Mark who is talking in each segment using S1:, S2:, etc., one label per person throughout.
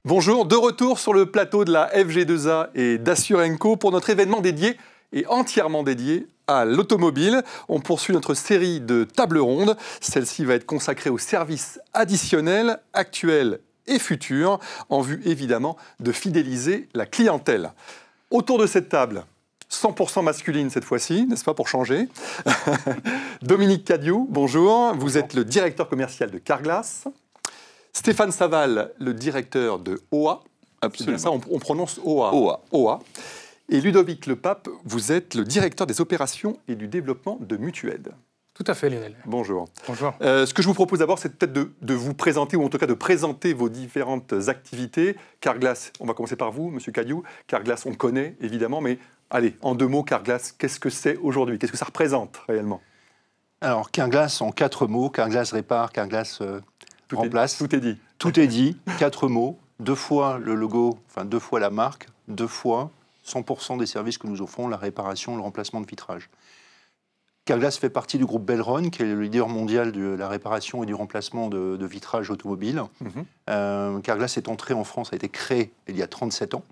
S1: Bonjour, de retour sur le plateau de la FG2A et d'Assurenco pour notre événement dédié et entièrement dédié à l'automobile. On poursuit notre série de tables rondes. Celle-ci va être consacrée aux services additionnels, actuels et futurs, en vue évidemment de fidéliser la clientèle. Autour de cette table, 100% masculine cette fois-ci, n'est-ce pas, pour changer. Dominique Cadiou, bonjour. Vous êtes le directeur commercial de Carglass. Stéphane Saval, le directeur de OA.
S2: Absolument.
S1: Ça, on prononce OA.
S2: OA.
S1: Et Ludovic Lepape, vous êtes le directeur des opérations et du développement de Mutued.
S3: Tout à fait, Lionel.
S1: Bonjour.
S3: Bonjour.
S1: Ce que je vous propose d'abord, c'est peut-être de vous présenter, ou en tout cas de présenter vos différentes activités. Carglass, on va commencer par vous, Monsieur Cadiou. Carglass, on connaît évidemment, mais allez, en 2 mots, Carglass, qu'est-ce que c'est aujourd'hui? Qu'est-ce que ça représente réellement?
S2: Alors, Carglass, en 4 mots, Carglass répare, Carglass remplace.
S1: Tout est dit.
S2: Tout est dit, 4 mots, 2 fois le logo, enfin 2 fois la marque, 2 fois 100% des services que nous offrons, la réparation, le remplacement de vitrage. Carglass fait partie du groupe Belron, qui est le leader mondial de la réparation et du remplacement de vitrage automobile. Carglass est entré en France, a été créé il y a 37 ans.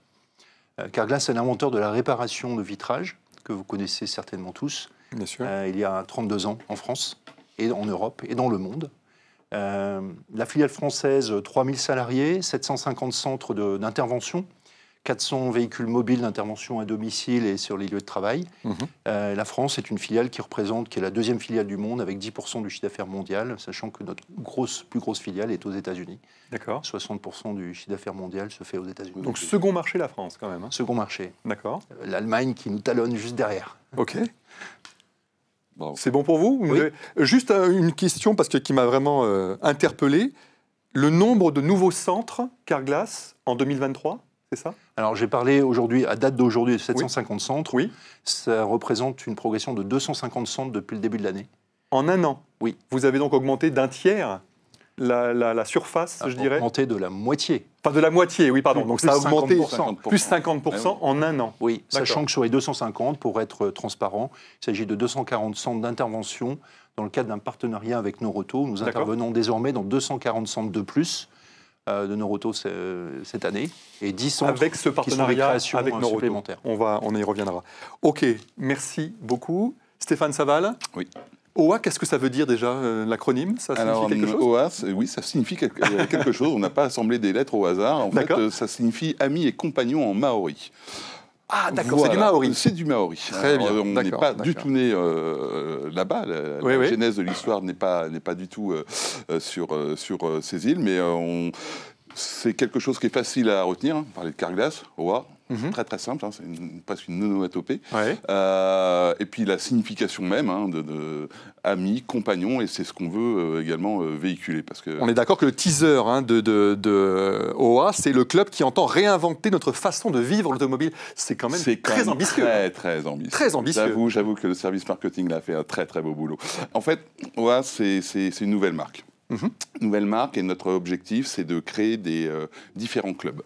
S2: Carglass est l'inventeur de la réparation de vitrage, que vous connaissez certainement tous.
S1: Bien sûr.
S2: Il y a 32 ans en France, et en Europe, et dans le monde. La filiale française, 3000 salariés, 750 centres d'intervention, 400 véhicules mobiles d'intervention à domicile et sur les lieux de travail. La France est une filiale qui est la 2e filiale du monde avec 10% du chiffre d'affaires mondial, sachant que notre plus grosse filiale est aux États-Unis.
S1: D'accord.
S2: 60% du chiffre d'affaires mondial se fait aux États-Unis.
S1: Donc second marché, la France quand même.
S2: Second marché.
S1: D'accord.
S2: L'Allemagne qui nous talonne juste derrière.
S1: Ok.
S2: Bon.
S1: C'est bon pour vous?
S2: Oui.
S1: Juste une question parce qui m'a vraiment interpellé. Le nombre de nouveaux centres Carglass en 2023, c'est ça?
S2: Alors j'ai parlé aujourd'hui, à date d'aujourd'hui, de 750 centres.
S1: Oui.
S2: Ça représente une progression de 250 centres depuis le début de l'année.
S1: En 1 an?
S2: Oui.
S1: Vous avez donc augmenté d'1 tiers la surface, je dirais?
S2: Augmenté de la moitié.
S1: Enfin, de la moitié, oui, pardon. Donc ça a augmenté
S2: 50%.
S1: plus 50% en 1 an.
S2: Oui,
S1: D'accord.
S2: sachant que sur les 250, pour être transparent, il s'agit de 240 centres d'intervention dans le cadre d'un partenariat avec Noroto. Nous intervenons désormais dans 240 centres de plus de Noroto cette année et 10 centres
S1: avec ce partenariat avec Noroto.
S2: Supplémentaires.
S1: On y reviendra. Ok, merci beaucoup. Stéphane Saval?
S4: Oui.
S1: OA, qu'est-ce que ça veut dire déjà, l'acronyme? Ça signifie quelque chose?
S4: OA, oui, ça signifie quelque chose. On n'a pas assemblé des lettres au hasard. En fait, ça signifie ami et compagnon en maori.
S1: Ah, d'accord,
S4: voilà.
S1: c'est du maori.
S4: C'est du maori.
S1: Très bien.
S4: On n'est pas du tout né là-bas. La genèse de l'histoire n'est pas du tout sur ces îles, mais c'est quelque chose qui est facile à retenir. On parlait de Carglass, OA. Très très simple, c'est presque une onomatopée.
S1: Ouais.
S4: Et puis la signification même de ami, compagnon, et c'est ce qu'on veut également véhiculer. Parce que
S1: on est d'accord que le teaser de OA, c'est le club qui entend réinventer notre façon de vivre l'automobile. C'est quand même très ambitieux.
S4: Très ambitieux.
S1: Très ambitieux.
S4: J'avoue que le service marketing là, a fait un très très beau boulot. En fait, OA, c'est une nouvelle marque. Nouvelle marque, et notre objectif, c'est de créer différents clubs.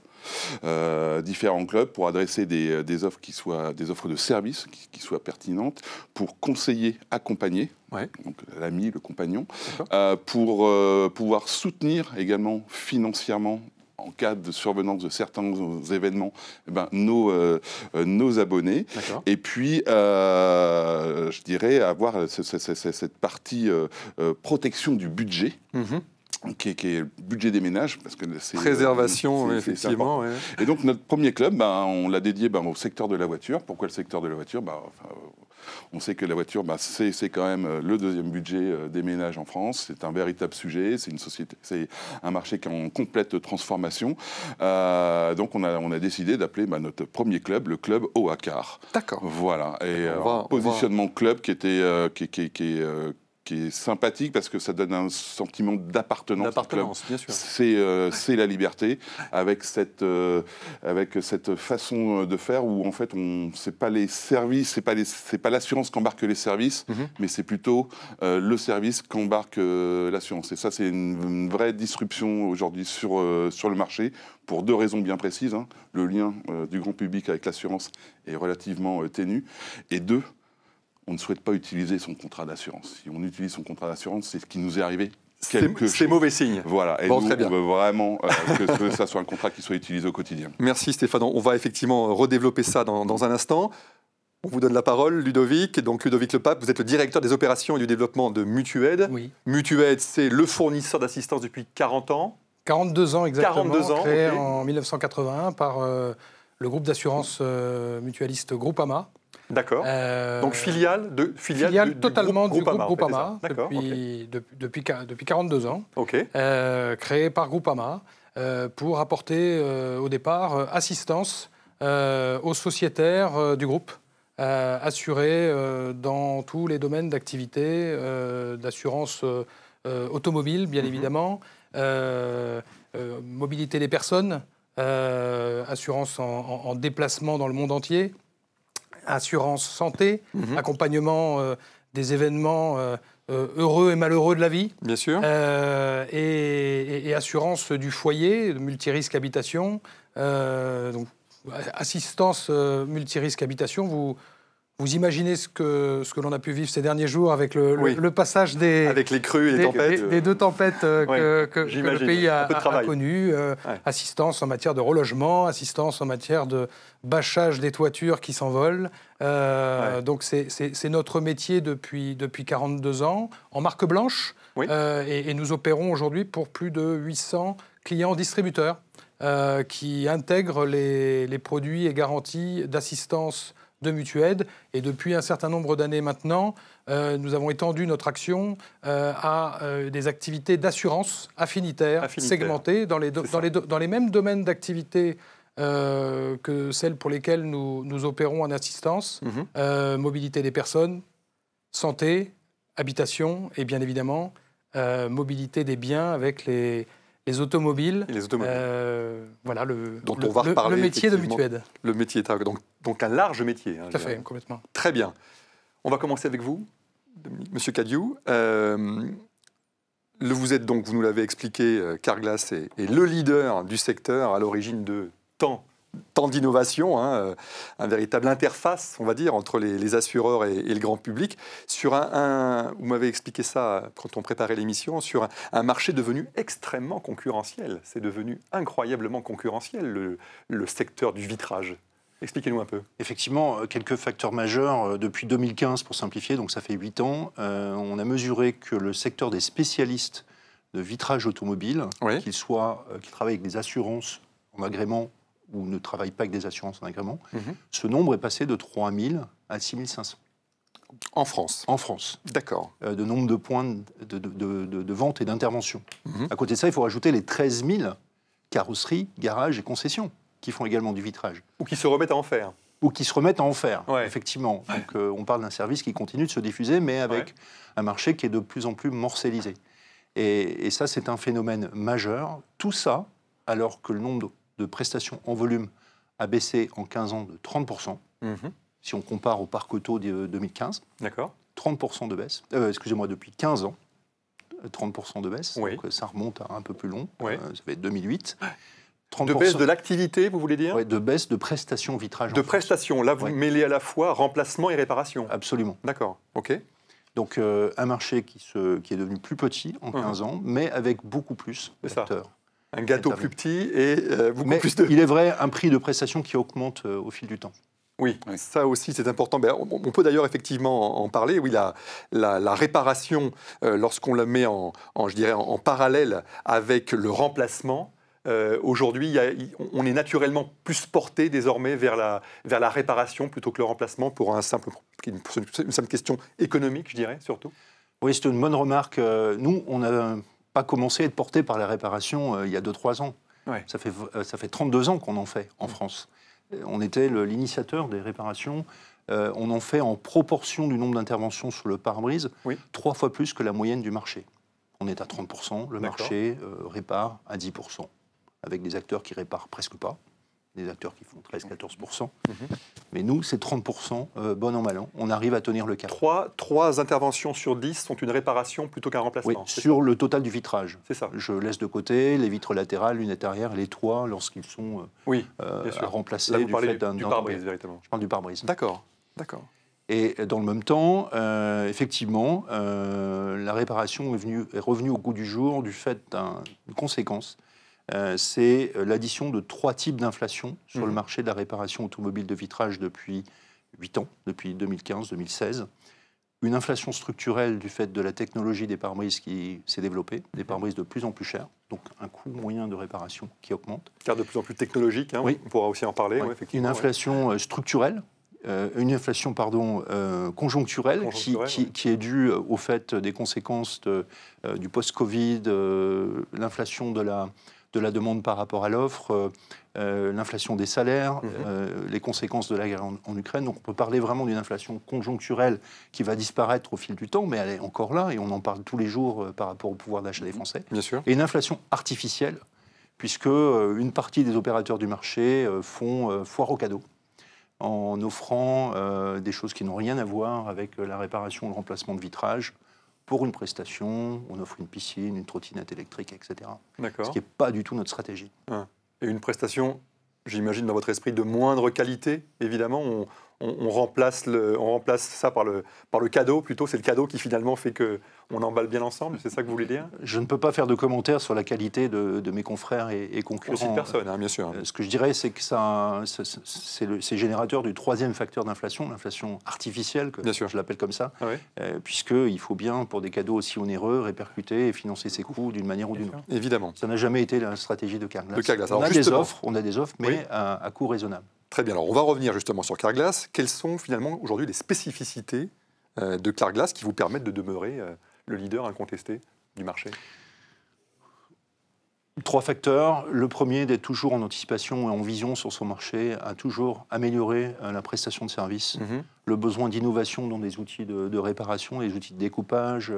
S4: Différents clubs pour adresser des offres qui soient des offres de services qui soient pertinentes, pour conseiller, accompagner, donc l'ami, le compagnon, pour pouvoir soutenir également financièrement en cas de survenance de certains événements, nos abonnés. Et puis, je dirais, avoir cette partie protection du budget. Qui est le budget des ménages, parce que c'est
S1: préservation, effectivement. Ouais.
S4: Et donc notre premier club, on l'a dédié au secteur de la voiture. Pourquoi le secteur de la voiture? On sait que la voiture, c'est quand même le 2e budget des ménages en France. C'est un véritable sujet. C'est une société, c'est un marché qui est en complète transformation. Donc on a décidé d'appeler notre premier club le club OACAR.
S1: D'accord.
S4: Voilà. Et positionnement club qui est sympathique parce que ça donne un sentiment d'appartenance.
S1: D'appartenance, bien sûr.
S4: C'est la liberté avec cette façon de faire où en fait c'est pas les services, c'est pas l'assurance qu'embarque les services, mais c'est plutôt le service qu'embarque l'assurance. Et ça, c'est une vraie disruption aujourd'hui sur le marché pour 2 raisons bien précises. Le lien du grand public avec l'assurance est relativement ténu, et 2, on ne souhaite pas utiliser son contrat d'assurance. Si on utilise son contrat d'assurance, c'est ce qui nous est arrivé
S1: c'est mauvais signe.
S4: Voilà, et
S1: bon,
S4: nous,
S1: très bien.
S4: on veut vraiment que ça soit un contrat qui soit utilisé au quotidien.
S1: Merci Stéphane, on va effectivement redévelopper ça dans un instant. On vous donne la parole, Ludovic. Donc Ludovic Lepape, vous êtes le directeur des opérations et du développement de Mutuaid.
S3: Oui.
S1: Mutuaid, c'est le fournisseur d'assistance depuis 40 ans.
S3: 42 ans exactement,
S1: 42 ans,
S3: créé
S1: okay.
S3: en 1981 par le groupe d'assurance mutualiste Groupama.
S1: D'accord. Donc filiale
S3: totalement du groupe
S1: Groupama
S3: depuis 42 ans,
S1: okay.
S3: Créé par Groupama pour apporter au départ assistance aux sociétaires du groupe, assurés dans tous les domaines d'activité, d'assurance automobile bien évidemment, mobilité des personnes, assurance en déplacement dans le monde entier, assurance santé, accompagnement des événements heureux et malheureux de la vie.
S1: Bien sûr.
S3: Et assurance du foyer, multirisque habitation. Donc, assistance multirisque habitation, vous imaginez ce que l'on a pu vivre ces derniers jours avec le passage
S1: avec les crues et les tempêtes.
S3: Des deux tempêtes que le pays a connues. Assistance en matière de relogement, assistance en matière de bâchage des toitures qui s'envolent. Donc c'est notre métier depuis 42 ans, en marque blanche. Et nous opérons aujourd'hui pour plus de 800 clients distributeurs qui intègrent les produits et garanties d'assistance de Mutuaid. Et depuis un certain nombre d'années maintenant, nous avons étendu notre action à des activités d'assurance affinitaires, segmentées dans les mêmes domaines d'activité que celles pour lesquelles nous opérons en assistance, mobilité des personnes, santé, habitation et bien évidemment mobilité des biens avec les automobiles.
S1: Et les automobiles.
S3: Voilà
S1: dont on va reparler,
S3: le métier de Mutuaid.
S1: Le métier, donc un large métier.
S3: Tout à fait, complètement.
S1: Très bien. On va commencer avec vous, Monsieur Cadiou. Vous nous l'avez expliqué, Carglass est le leader du secteur à l'origine de tant d'innovation, un véritable interface, on va dire, entre les assureurs et le grand public, sur vous m'avez expliqué ça quand on préparait l'émission, sur un marché devenu extrêmement concurrentiel. C'est devenu incroyablement concurrentiel, le secteur du vitrage. Expliquez-nous un peu.
S2: Effectivement, quelques facteurs majeurs. Depuis 2015, pour simplifier, donc ça fait 8 ans, on a mesuré que le secteur des spécialistes de vitrage automobile, qu'ils travaillent avec des assurances en agrément ou ne travaillent pas avec des assurances en agrément, ce nombre est passé de 3 000 à 6 500.
S1: En France.
S2: En France.
S1: D'accord.
S2: De nombre de points de vente et d'intervention. À côté de ça, il faut rajouter les 13 000 carrosseries, garages et concessions qui font également du vitrage.
S1: Ou qui se remettent à en faire.
S2: Ou qui se remettent à en faire, effectivement. Donc on parle d'un service qui continue de se diffuser, mais avec un marché qui est de plus en plus morcellisé. Et ça, c'est un phénomène majeur. Tout ça, alors que le nombre de prestations en volume a baissé en 15 ans de 30%, si on compare au parc auto de 2015. D'accord. 30% de baisse, depuis 15 ans, 30% de baisse, donc ça remonte à un peu plus long, ça va être 2008. 30%.
S1: De baisse de l'activité, vous voulez dire ?
S2: Oui, de baisse de prestations vitrage.
S1: De prestations, là vous mêlez à la fois remplacement et réparation.
S2: Absolument.
S1: D'accord, ok.
S2: Donc un marché qui est devenu plus petit en 15 ans, mais avec beaucoup plus d'acteurs.
S1: Un gâteau plus petit et beaucoup plus de...
S2: Il est vrai, un prix de prestation qui augmente au fil du temps.
S1: Oui, ça aussi c'est important. On peut d'ailleurs effectivement en parler. Oui, la réparation, lorsqu'on la met en parallèle avec le remplacement, aujourd'hui, on est naturellement plus porté désormais vers la réparation plutôt que le remplacement pour une simple question économique, je dirais, surtout.
S2: Oui, c'est une bonne remarque. Nous, on n'a pas commencé à être porté par la réparation il y a 2-3 ans. Ça fait 32 ans qu'on en fait en France. On était l'initiateur des réparations. On en fait en proportion du nombre d'interventions sur le pare-brise, 3 fois plus que la moyenne du marché. On est à 30%, le marché répare à 10%, avec des acteurs qui réparent presque pas, des acteurs qui font 13-14%. Mais nous, c'est 30%, bon an, mal an. On arrive à tenir le cap.
S1: 3 interventions sur 10 sont une réparation plutôt qu'un remplacement.
S2: Oui, sur le total du vitrage.
S1: C'est ça.
S2: Je laisse de côté les vitres latérales, lunettes arrière, les toits, lorsqu'ils sont à remplacer.
S1: Là, vous parlez du pare-brise, véritablement.
S2: Je parle du pare-brise.
S1: D'accord.
S2: Et dans le même temps, effectivement, la réparation est revenue au goût du jour du fait d'une conséquence. C'est l'addition de 3 types d'inflation sur le marché de la réparation automobile de vitrage depuis 8 ans, depuis 2015-2016. Une inflation structurelle du fait de la technologie des pare-brises qui s'est développée, des pare-brises de plus en plus chers, donc un coût moyen de réparation qui augmente.
S1: Car de plus en plus technologique, hein, oui. On pourra aussi en parler.
S2: Oui.
S1: Ouais, effectivement,
S2: une inflation structurelle. Une inflation conjoncturelle qui est due au fait des conséquences du post-Covid, l'inflation de la demande par rapport à l'offre, l'inflation des salaires, les conséquences de la guerre en Ukraine. Donc on peut parler vraiment d'une inflation conjoncturelle qui va disparaître au fil du temps, mais elle est encore là et on en parle tous les jours par rapport au pouvoir d'achat des Français.
S1: Bien sûr.
S2: Et une inflation artificielle, puisque une partie des opérateurs du marché font foire aux cadeaux, en offrant des choses qui n'ont rien à voir avec la réparation ou le remplacement de vitrage. Pour une prestation, on offre une piscine, une trottinette électrique, etc. Ce qui n'est pas du tout notre stratégie.
S1: Et une prestation, j'imagine dans votre esprit, de moindre qualité, évidemment. On remplace ça par le cadeau, plutôt. C'est le cadeau qui finalement fait qu'on emballe bien ensemble, c'est ça que vous voulez dire?
S2: Je ne peux pas faire de commentaires sur la qualité de mes confrères et concurrents.
S1: Aussi de personne, hein, bien sûr.
S2: Ce que je dirais, c'est que c'est générateur du 3e facteur d'inflation, l'inflation artificielle, que je l'appelle comme ça, puisqu'il faut bien, pour des cadeaux aussi onéreux, répercuter et financer ses coûts d'une manière ou d'une autre.
S1: Évidemment.
S2: Ça n'a jamais été la stratégie de Carglass.
S1: On
S2: a des offres, mais à coût raisonnable.
S1: Très bien, alors on va revenir justement sur Carglass. Quelles sont finalement aujourd'hui les spécificités de Carglass qui vous permettent de demeurer le leader incontesté du marché?
S2: 3 facteurs. Le premier, d'être toujours en anticipation et en vision sur son marché, à toujours améliorer la prestation de service, le besoin d'innovation dans des outils de réparation, les outils de découpage,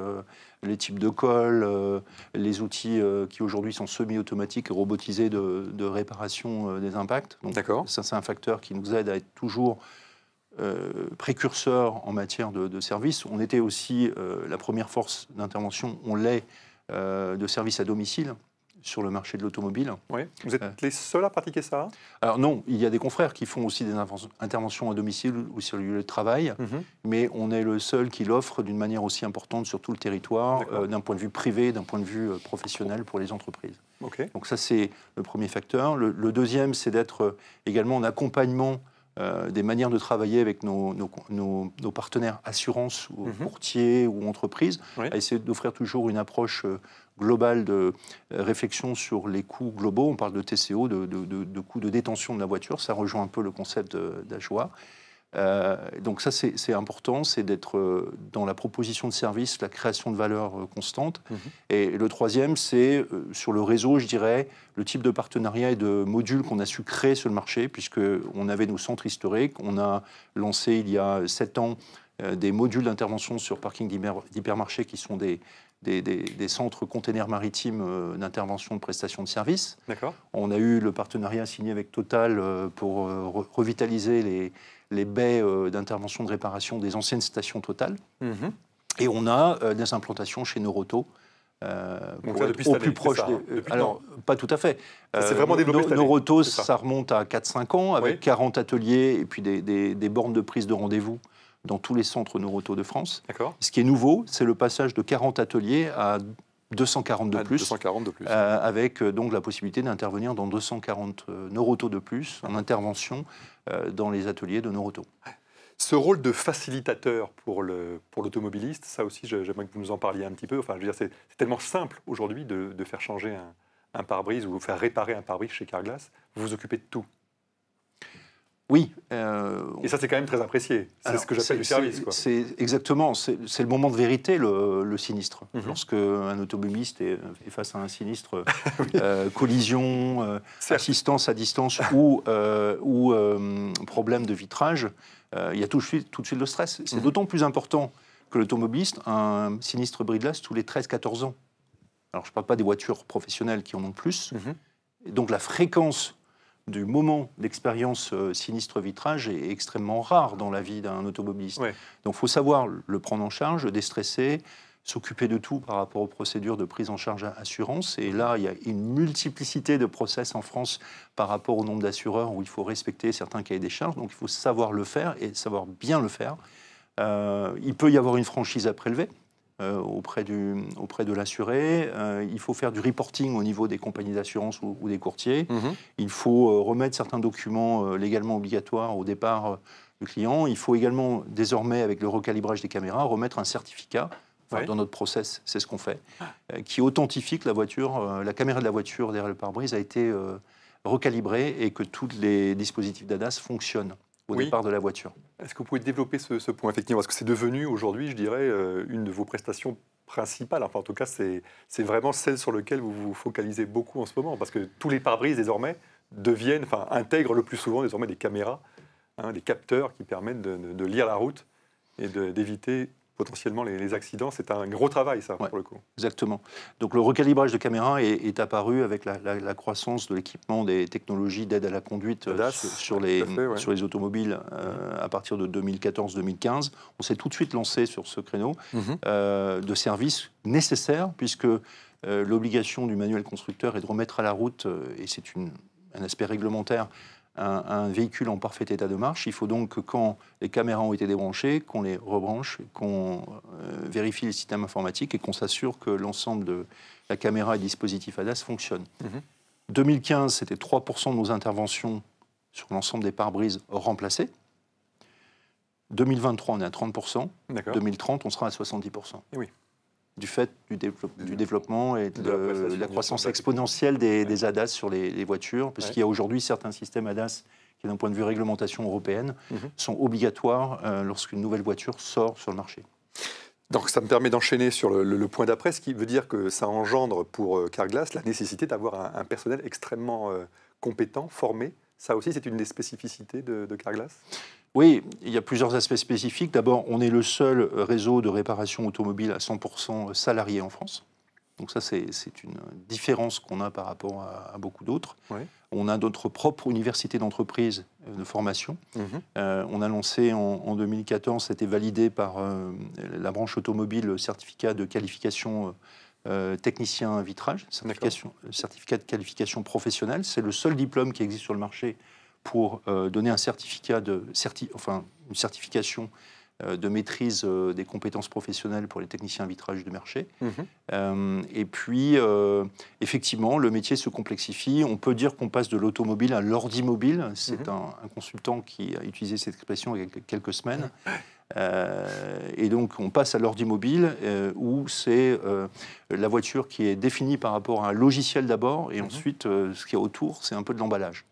S2: les types de colle, les outils qui aujourd'hui sont semi-automatiques et robotisés de réparation des impacts. Donc, ça, c'est un facteur qui nous aide à être toujours précurseur en matière de service. On était aussi la première force d'intervention, on l'est, de service à domicile sur le marché de l'automobile.
S1: Oui. Vous êtes les seuls à pratiquer ça?
S2: Alors non, il y a des confrères qui font aussi des interventions à domicile ou sur le lieu de travail, mais on est le seul qui l'offre d'une manière aussi importante sur tout le territoire, d'un point de vue privé, d'un point de vue professionnel pour les entreprises. Donc ça, c'est le premier facteur. Le deuxième, c'est d'être également en accompagnement des manières de travailler avec nos partenaires assurances, ou courtiers ou entreprises, à essayer d'offrir toujours une approche globale de réflexion sur les coûts globaux. On parle de TCO, de coûts de détention de la voiture. Ça rejoint un peu le concept d'AJOA. Donc ça, c'est important, c'est d'être dans la proposition de service, la création de valeur constante. Et le troisième, c'est sur le réseau, je dirais, le type de partenariat et de modules qu'on a su créer sur le marché, puisqu'on avait nos centres historiques. On a lancé il y a 7 ans des modules d'intervention sur parking d'hypermarchés qui sont des centres containers maritimes d'intervention de prestation de services. On a eu le partenariat signé avec Total pour revitaliser les baies d'intervention de réparation des anciennes stations Total. Et on a des implantations chez Noroto.
S1: Donc ça, depuis au plus proche
S2: alors, pas tout à fait.
S1: C'est vraiment développé
S2: Noroto, ça remonte à 4-5 ans, avec 40 ateliers et puis des bornes de prise de rendez-vous dans tous les centres Noroto de France. Ce qui est nouveau, c'est le passage de 40 ateliers à 240 de plus, avec donc la possibilité d'intervenir dans 240 Noroto de plus en intervention dans les ateliers de Noroto.
S1: Ce rôle de facilitateur pour l'automobiliste, ça aussi, j'aimerais que vous nous en parliez un petit peu. Enfin, je veux dire, c'est tellement simple aujourd'hui de faire changer un pare-brise ou faire réparer un pare-brise chez Carglass. Vous vous occupez de tout.
S2: Oui.
S1: Et ça, c'est quand même très apprécié. C'est ce que j'appelle du service.
S2: C'est exactement. C'est le moment de vérité, le sinistre. Lorsque un automobiliste est face à un sinistre, collision, assistance à distance ou problème de vitrage, il y a tout de suite le stress. C'est d'autant plus important que l'automobiliste a un sinistre bris-de-glace tous les 13-14 ans. Alors, je ne parle pas des voitures professionnelles qui en ont plus. Et donc, la fréquence du moment d'expérience sinistre vitrage est extrêmement rare dans la vie d'un automobiliste. Donc il faut savoir le prendre en charge, le déstresser, s'occuper de tout par rapport aux procédures de prise en charge assurance. Et là, il y a une multiplicité de process en France par rapport au nombre d'assureurs où il faut respecter certains cahiers des charges. Donc il faut savoir le faire et savoir bien le faire. Il peut y avoir une franchise à prélever auprès de l'assuré. Il faut faire du reporting au niveau des compagnies d'assurance ou des courtiers. Il faut remettre certains documents légalement obligatoires au départ du client. Il faut également, désormais, avec le recalibrage des caméras, remettre un certificat. Dans notre process, c'est ce qu'on fait, qui authentifie que la caméra de la voiture derrière le pare-brise a été recalibrée et que tous les dispositifs d'ADAS fonctionnent au départ de la voiture.
S1: Est-ce que vous pouvez développer ce point, effectivement? Parce que c'est devenu aujourd'hui, je dirais, une de vos prestations principales. Enfin, en tout cas, c'est vraiment celle sur laquelle vous vous focalisez beaucoup en ce moment. Parce que tous les pare-brises, désormais, intègrent le plus souvent, désormais, des caméras, des capteurs qui permettent de lire la route et d'éviter potentiellement les accidents. C'est un gros travail, ça, pour le coup.
S2: Exactement. Donc le recalibrage de caméras est apparu avec la croissance de l'équipement des technologies d'aide à la conduite sur les automobiles à partir de 2014-2015. On s'est tout de suite lancé sur ce créneau de services nécessaires, puisque l'obligation du manuel constructeur est de remettre à la route, et c'est un aspect réglementaire, un véhicule en parfait état de marche. Il faut donc que quand les caméras ont été débranchées, qu'on les rebranche, qu'on vérifie les systèmes informatiques et qu'on s'assure que l'ensemble de la caméra et dispositif ADAS fonctionne. 2015, c'était 3% de nos interventions sur l'ensemble des pare-brises remplacées. 2023, on est à 30%. 2030, on sera à 70%.
S1: Et oui.
S2: Du fait du développement et de la croissance exponentielle des ADAS sur les voitures, puisqu'il y a aujourd'hui certains systèmes ADAS qui, d'un point de vue réglementation européenne, sont obligatoires lorsqu'une nouvelle voiture sort sur le marché.
S1: Donc ça me permet d'enchaîner sur le point d'après, ce qui veut dire que ça engendre pour Carglass la nécessité d'avoir un personnel extrêmement compétent, formé. Ça aussi, c'est une des spécificités de Carglass?
S2: Oui, il y a plusieurs aspects spécifiques. D'abord, on est le seul réseau de réparation automobile à 100% salarié en France. Donc ça, c'est une différence qu'on a par rapport à beaucoup d'autres. On a notre propre université d'entreprise de formation. On a lancé en 2014, c'était validé par la branche automobile, le certificat de qualification technicien vitrage, certificat de qualification professionnelle. C'est le seul diplôme qui existe sur le marché pour donner un certificat une certification de maîtrise des compétences professionnelles pour les techniciens vitrage du marché. Et puis, effectivement, le métier se complexifie. On peut dire qu'on passe de l'automobile à l'ordimobile. C'est un consultant qui a utilisé cette expression il y a quelques semaines. Et donc, on passe à l'ordimobile, où c'est la voiture qui est définie par rapport à un logiciel d'abord, et ensuite, ce qu'il y a autour, c'est un peu de l'emballage.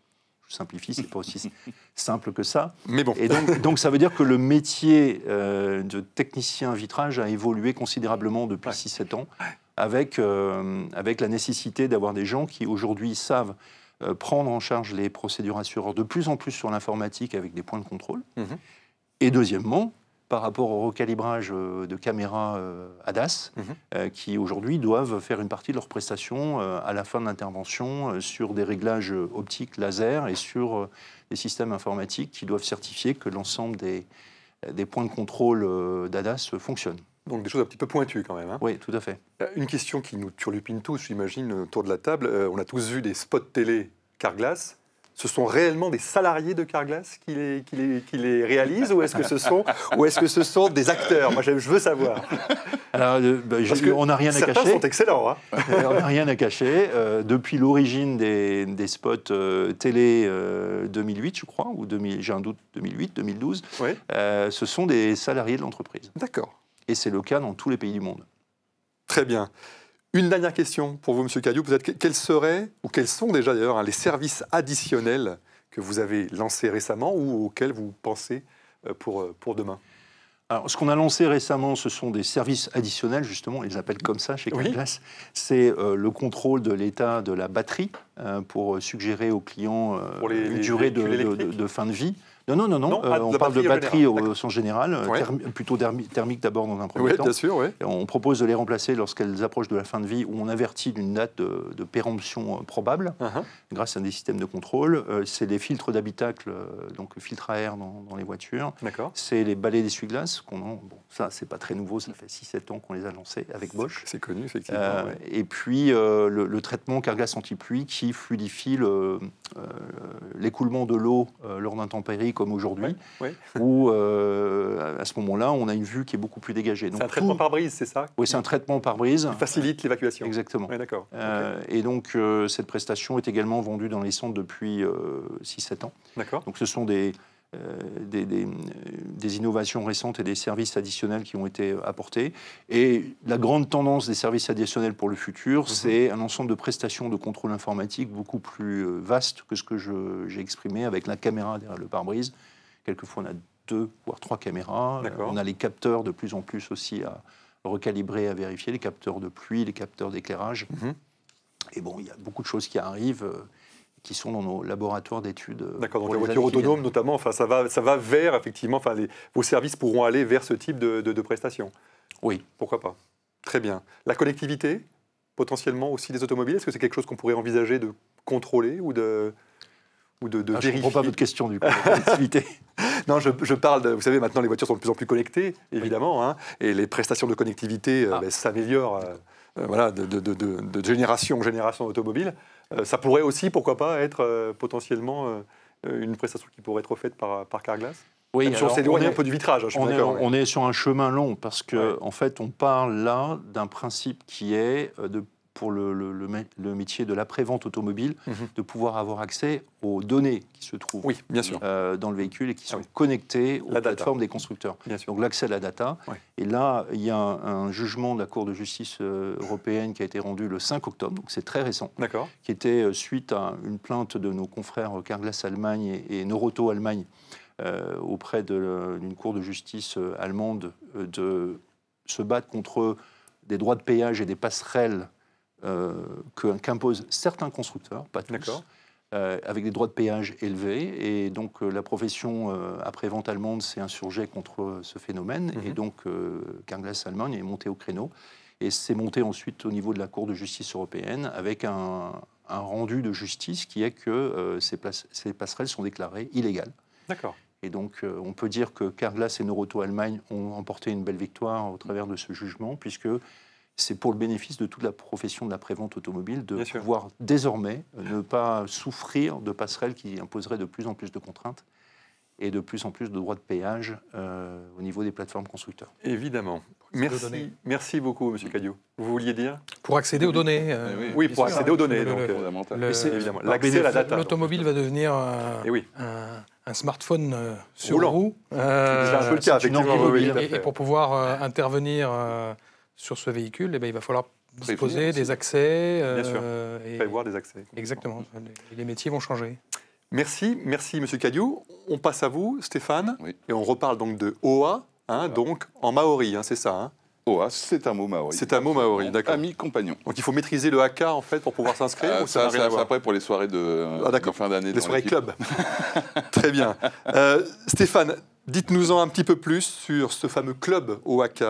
S2: Je simplifie, c'est pas aussi simple que ça.
S1: Mais bon.
S2: Et donc ça veut dire que le métier de technicien vitrage a évolué considérablement depuis 6-7 ans, avec la nécessité d'avoir des gens qui aujourd'hui savent prendre en charge les procédures assureurs de plus en plus sur l'informatique avec des points de contrôle. Et deuxièmement, par rapport au recalibrage de caméras ADAS, qui aujourd'hui doivent faire une partie de leurs prestations à la fin de l'intervention sur des réglages optiques laser et sur des systèmes informatiques qui doivent certifier que l'ensemble des points de contrôle d'ADAS fonctionnent.
S1: Donc des choses un petit peu pointues quand même.
S2: Oui, tout à fait.
S1: Une question qui nous turlupine tous, j'imagine, autour de la table. On a tous vu des spots télé Carglass. Ce sont réellement des salariés de Carglass qui les réalisent, ou est-ce que ce sont des acteurs? Moi, je veux savoir.
S2: Alors, on n'a rien à cacher.
S1: Certains sont excellents.
S2: On n'a rien à cacher. Depuis l'origine des spots télé 2008, je crois, ou j'ai un doute, 2008, 2012, ce sont des salariés de l'entreprise.
S1: D'accord.
S2: Et c'est le cas dans tous les pays du monde.
S1: Très bien. Une dernière question pour vous, M. Cadieux. Peut-être quels seraient, ou quels sont déjà d'ailleurs, les services additionnels que vous avez lancés récemment ou auxquels vous pensez pour demain?
S2: Alors, ce qu'on a lancé récemment, ce sont des services additionnels, justement, ils les appellent comme ça chez Carglass. C'est le contrôle de l'état de la batterie pour suggérer aux clients une durée de fin de vie. Non, on parle de batterie au sens général, plutôt thermique d'abord dans un premier temps.
S1: Bien sûr,
S2: On propose de les remplacer lorsqu'elles approchent de la fin de vie, où on avertit d'une date de péremption probable, grâce à des systèmes de contrôle. C'est les filtres d'habitacle, donc filtres à air dans les voitures. C'est les balais d'essuie-glace. Ça, c'est pas très nouveau, ça fait 6-7 ans qu'on les a lancés avec Bosch.
S1: C'est connu, effectivement.
S2: Et puis, le traitement Carglass anti-pluie qui fluidifie l'écoulement de l'eau lors d'intempéries comme aujourd'hui, où à ce moment-là, on a une vue qui est beaucoup plus dégagée.
S1: C'est un traitement pare-brise, c'est ça?
S2: Oui, c'est un traitement pare-brise.
S1: Qui facilite l'évacuation.
S2: Exactement.
S1: Ouais, d'accord.
S2: Et donc, cette prestation est également vendue dans les centres depuis 6-7 ans.
S1: D'accord.
S2: Donc, ce sont des innovations récentes et des services additionnels qui ont été apportés. Et la grande tendance des services additionnels pour le futur, c'est un ensemble de prestations de contrôle informatique beaucoup plus vaste que ce que j'ai exprimé avec la caméra derrière le pare-brise. Quelquefois, on a 2 voire 3 caméras. On a les capteurs de plus en plus aussi à recalibrer, à vérifier, les capteurs de pluie, les capteurs d'éclairage. Et bon, il y a beaucoup de choses qui arrivent, qui sont dans nos laboratoires d'études.
S1: D'accord, donc la voiture autonome notamment, enfin, ça va vers, effectivement, enfin, vos services pourront aller vers ce type de prestations.
S2: Oui.
S1: Pourquoi pas? Très bien. La connectivité, potentiellement aussi des automobiles, est-ce que c'est quelque chose qu'on pourrait envisager de contrôler ou de vérifier?
S2: Je ne comprends pas votre question, du coup, la connectivité.
S1: Non, je parle vous savez, maintenant les voitures sont de plus en plus connectées, évidemment, hein, et les prestations de connectivité s'améliorent voilà, de génération en génération d'automobiles. Ça pourrait aussi, pourquoi pas, être potentiellement une prestation qui pourrait être faite par Carglass? Oui, on s'éloigne un peu du vitrage, je suis d'accord.
S2: On est sur un chemin long, parce qu'en en fait, on parle là d'un principe qui est pour le métier de l'après-vente automobile, de pouvoir avoir accès aux données qui se trouvent
S1: bien sûr.
S2: Dans le véhicule et qui sont connectées aux plateformes des constructeurs. Donc l'accès à la data. Et là, il y a un jugement de la Cour de justice européenne qui a été rendu le 5 octobre, donc c'est très récent, qui était suite à une plainte de nos confrères Carglass Allemagne et Neuroto Allemagne auprès d'une cour de justice allemande de se battre contre des droits de péage et des passerelles qu'imposent certains constructeurs, pas tous, avec des droits de péage élevés. Et donc la profession après-vente allemande s'est insurgée contre ce phénomène. Et donc Carglass Allemagne est monté au créneau. Et c'est monté ensuite au niveau de la Cour de justice européenne avec un rendu de justice qui est que ces passerelles sont déclarées illégales.
S1: D'accord.
S2: Et donc, on peut dire que Carglass et Neuroto Allemagne ont emporté une belle victoire au travers de ce jugement, puisque c'est pour le bénéfice de toute la profession de la prévente automobile de pouvoir désormais ne pas souffrir de passerelles qui imposeraient de plus en plus de contraintes et de plus en plus de droits de péage au niveau des plateformes constructeurs.
S1: Évidemment. Merci beaucoup, M. Cadieux. Vous vouliez dire?
S3: Pour accéder aux données.
S1: Oui, pour accéder aux données.
S3: Évidemment. L'accès à la data. L'automobile va devenir un smartphone sur roue.
S1: C'est un peu le cas, effectivement.
S3: Et pour pouvoir intervenir sur ce véhicule, il va falloir disposer des accès.
S1: Bien sûr, prévoir des accès.
S3: Exactement. Et les métiers vont changer.
S1: Merci, M. Cadieux. On passe à vous, Stéphane. Et on reparle donc de OA, donc en maori, c'est ça.
S4: OA, c'est un mot maori.
S1: C'est un mot maori, d'accord.
S4: Ami, compagnon.
S1: Donc il faut maîtriser le haka en fait pour pouvoir s'inscrire ou ça n'a rien à voir?
S4: Après pour les soirées de fin d'année.
S1: Les soirées club. Très bien. Stéphane, dites-nous-en un petit peu plus sur ce fameux club OAK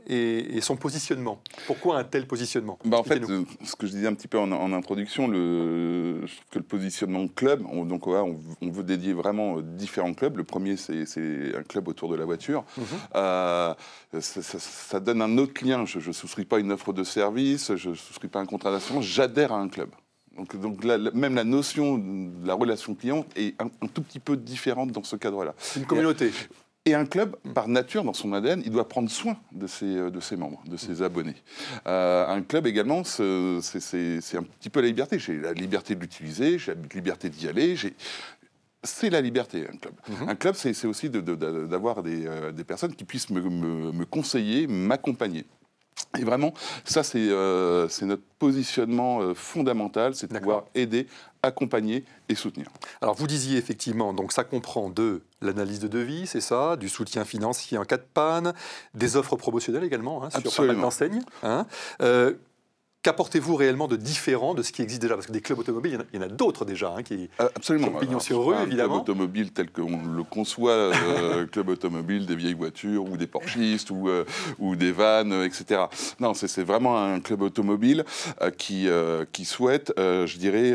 S1: et son positionnement. Pourquoi un tel positionnement?
S4: En fait, ce que je disais un petit peu en introduction, je trouve que le positionnement club, donc OA, on veut dédier vraiment différents clubs. Le premier, c'est un club autour de la voiture. Ça donne un autre lien. Je ne souscris pas une offre de service, je ne souscris pas un contrat d'assurance, j'adhère à un club. Donc même la notion de la relation client est un tout petit peu différente dans ce cadre-là.
S1: C'est une communauté.
S4: Et un club, par nature, dans son ADN, il doit prendre soin de ses membres, de ses abonnés. Un club également, c'est un petit peu la liberté. J'ai la liberté de l'utiliser, j'ai la liberté d'y aller. C'est la liberté, un club. Un club, c'est aussi d'avoir des personnes qui puissent me conseiller, m'accompagner. Et vraiment, ça, c'est notre positionnement fondamental, c'est de pouvoir aider, accompagner et soutenir.
S1: Alors, vous disiez effectivement, donc ça comprend de l'analyse de devis, c'est ça, du soutien financier en cas de panne, des offres promotionnelles également, sur pas mal d'enseignes. Qu'apportez-vous réellement de différent de ce qui existe déjà? Parce que des clubs automobiles, il y en a d'autres déjà, qui
S4: absolument.
S1: Sont pignon sur rue, évidemment.
S4: Un club automobile tel qu'on le conçoit, club automobile des vieilles voitures, ou des Porschistes, ou des vannes, etc. Non, c'est vraiment un club automobile qui souhaite, je dirais,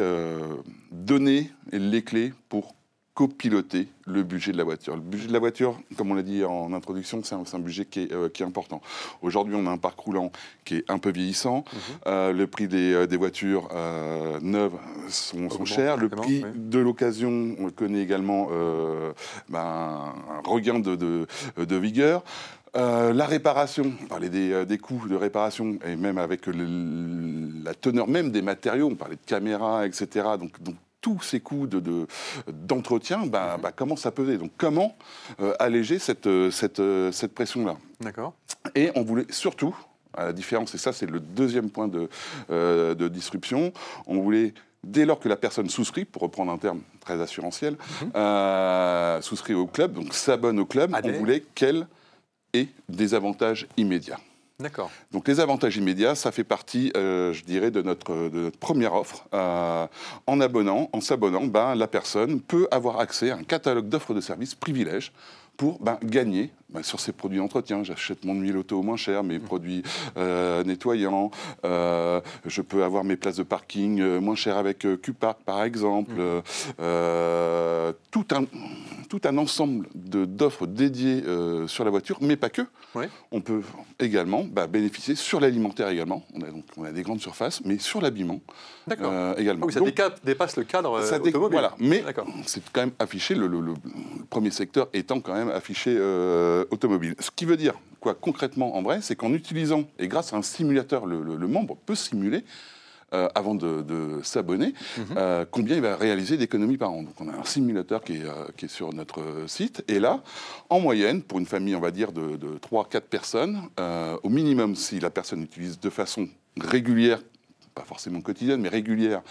S4: donner les clés pour copiloter le budget de la voiture. Le budget de la voiture, comme on l'a dit en introduction, c'est un budget qui est important. Aujourd'hui, on a un parc roulant qui est un peu vieillissant. Le prix des voitures neuves sont chers. Le prix de l'occasion connaît également un regain de vigueur. La réparation, on parlait des coûts de réparation, et même avec la teneur même des matériaux, on parlait de caméras, etc. Donc tous ces coûts d'entretien commencent à peser. Donc comment alléger cette pression-là?
S1: D'accord.
S4: Et on voulait surtout, à la différence, et ça c'est le deuxième point de disruption, on voulait, dès lors que la personne souscrit, pour reprendre un terme très assurantiel, souscrit au club, donc s'abonne au club, on voulait qu'elle ait des avantages immédiats.
S1: D'accord.
S4: Donc les avantages immédiats, ça fait partie, je dirais, de notre première offre. En s'abonnant, la personne peut avoir accès à un catalogue d'offres de services privilèges pour gagner sur ses produits d'entretien. J'achète mon huile auto moins cher, mes produits nettoyants, je peux avoir mes places de parking moins chères avec Q-Park par exemple, tout un ensemble d'offres dédiées sur la voiture, mais pas que.
S1: Oui.
S4: On peut également bénéficier sur l'alimentaire également, on a des grandes surfaces, mais sur l'habillement également.
S1: Oui, ça dépasse le cadre automobile.
S4: Voilà, mais c'est quand même affiché, le premier secteur étant quand même affiché automobile. Ce qui veut dire, quoi, concrètement, en vrai, c'est qu'en utilisant, et grâce à un simulateur, le membre peut simuler, avant de s'abonner, combien il va réaliser d'économies par an. Donc on a un simulateur qui est sur notre site. Et là, en moyenne, pour une famille, on va dire, de 3-4 personnes, au minimum, si la personne utilise de façon régulière, pas forcément quotidienne, mais régulière,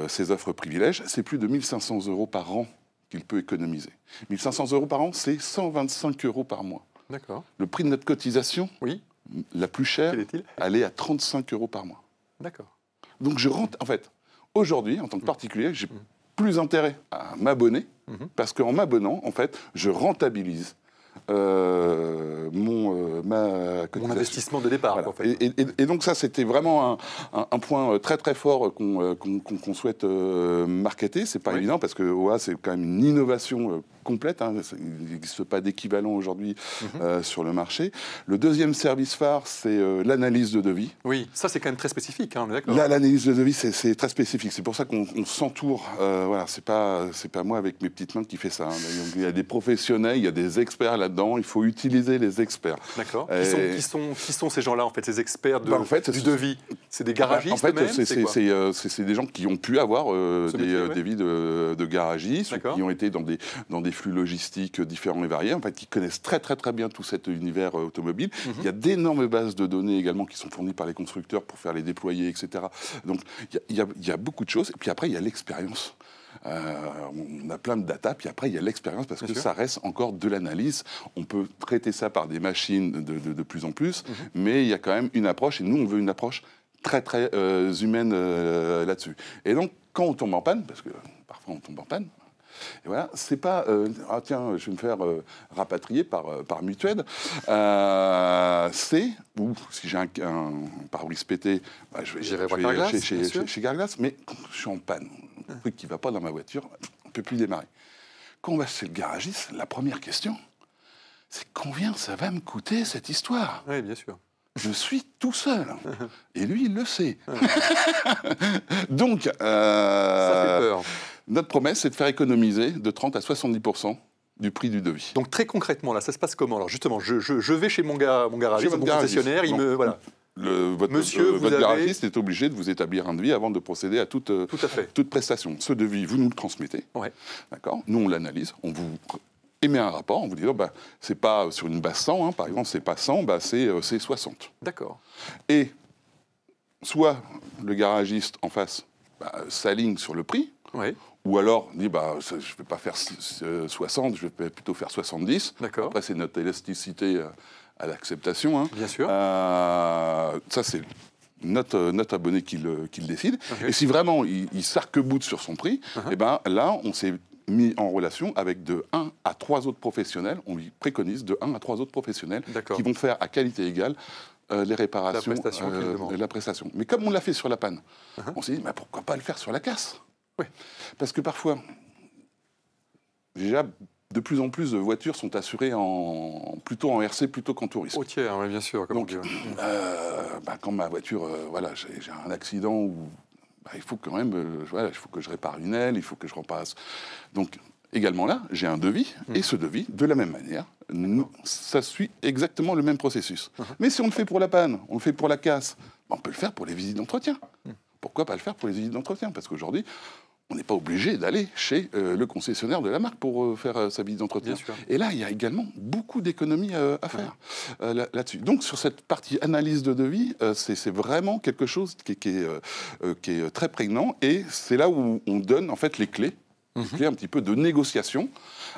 S4: ces offres privilèges, c'est plus de 1 500 € par an qu'il peut économiser. 1 500 € par an, c'est 125 € par mois.
S1: D'accord.
S4: Le prix de notre cotisation, la plus chère, elle est à 35 € par mois.
S1: D'accord.
S4: Donc je rentre, en fait, aujourd'hui, en tant que particulier, j'ai plus intérêt à m'abonner, parce qu'en m'abonnant, en fait, je rentabilise mon
S1: investissement de départ.
S4: Voilà.
S1: En fait.
S4: Et donc ça, c'était vraiment un point très très fort qu'on souhaite marketer. C'est pas évident parce que OA, c'est quand même une innovation complète. Il n'existe pas d'équivalent aujourd'hui sur le marché. Le deuxième service phare, c'est l'analyse de devis.
S1: Oui, ça c'est quand même très spécifique, on est d'accord.
S4: Là, l'analyse de devis, c'est très spécifique. C'est pour ça qu'on s'entoure. Voilà, c'est pas moi avec mes petites mains qui fait ça. Il y a des professionnels, il y a des experts là-dedans. Il faut utiliser les experts.
S1: D'accord. Qui sont ces gens-là, en fait, ces experts du devis? C'est des garagistes
S4: en fait,
S1: même
S4: c'est des gens qui ont pu avoir des devis de garagistes, ou qui ont été dans des flux logistiques différents et variés, en fait, qui connaissent très très très bien tout cet univers automobile. Il y a d'énormes bases de données également qui sont fournies par les constructeurs pour faire les déployer, etc. Donc il y a beaucoup de choses. Et puis après, il y a l'expérience. On a plein de data, puis après il y a l'expérience parce que ça reste encore de l'analyse. On peut traiter ça par des machines de plus en plus, mais il y a quand même une approche, et nous on veut une approche très très humaine là-dessus. Et donc quand on tombe en panne, parce que parfois on tombe en panne, et voilà, c'est pas tiens, je vais me faire rapatrier par Mutued. C'est ou si j'ai un pare-brise pété, je vais chez Carglass, mais je suis en panne, un truc qui va pas dans ma voiture, on peut plus démarrer. Quand on va chez le garagiste, la première question, c'est combien ça va me coûter cette histoire?
S1: Oui, bien sûr.
S4: Je suis tout seul. Et lui, il le sait. Donc,
S1: ça fait peur.
S4: Notre promesse, c'est de faire économiser de 30 à 70% du prix du devis.
S1: Donc très concrètement, là, ça se passe comment? Alors justement, je vais chez mon garagiste, mon concessionnaire, il me... Voilà.
S4: Votre garagiste est obligé de vous établir un devis avant de procéder à toute prestation. Ce devis, vous nous le transmettez.
S1: Ouais.
S4: D'accord. Nous, on l'analyse, on vous émet un rapport, on vous dit, c'est pas sur une base 100, par exemple, c'est pas 100, c'est 60.
S1: D'accord.
S4: Et soit le garagiste en face s'aligne sur le prix, ou alors dit, je ne vais pas faire 60, je vais plutôt faire 70.
S1: D'accord.
S4: Après, c'est notre élasticité à l'acceptation.
S1: Bien sûr.
S4: Ça, c'est notre abonné qui le décide. Et si vraiment il s'arc-boute sur son prix, là, on s'est mis en relation avec de 1 à 3 autres professionnels. On lui préconise de 1 à 3 autres professionnels qui vont faire à qualité égale les réparations, la prestation. Mais comme on l'a fait sur la panne, on s'est dit, pourquoi pas le faire sur la casse?
S1: Oui.
S4: Parce que parfois, déjà, de plus en plus de voitures sont assurées plutôt en RC plutôt qu'en tourisme.
S1: Au tiers, oui, bien sûr. Comme
S4: donc, quand ma voiture, j'ai un accident où il faut quand même, il faut que je répare une aile, il faut que je repasse. Donc, également là, j'ai un devis, et ce devis, de la même manière, ça suit exactement le même processus. Mais si on le fait pour la panne, on le fait pour la casse, on peut le faire pour les visites d'entretien. Pourquoi pas le faire pour les visites d'entretien? Parce qu'aujourd'hui, on n'est pas obligé d'aller chez le concessionnaire de la marque pour faire sa visite d'entretien. Et là, il y a également beaucoup d'économies à faire là-dessus. Donc, sur cette partie analyse de devis, c'est vraiment quelque chose qui est très prégnant. Et c'est là où on donne en fait les clés un petit peu de négociation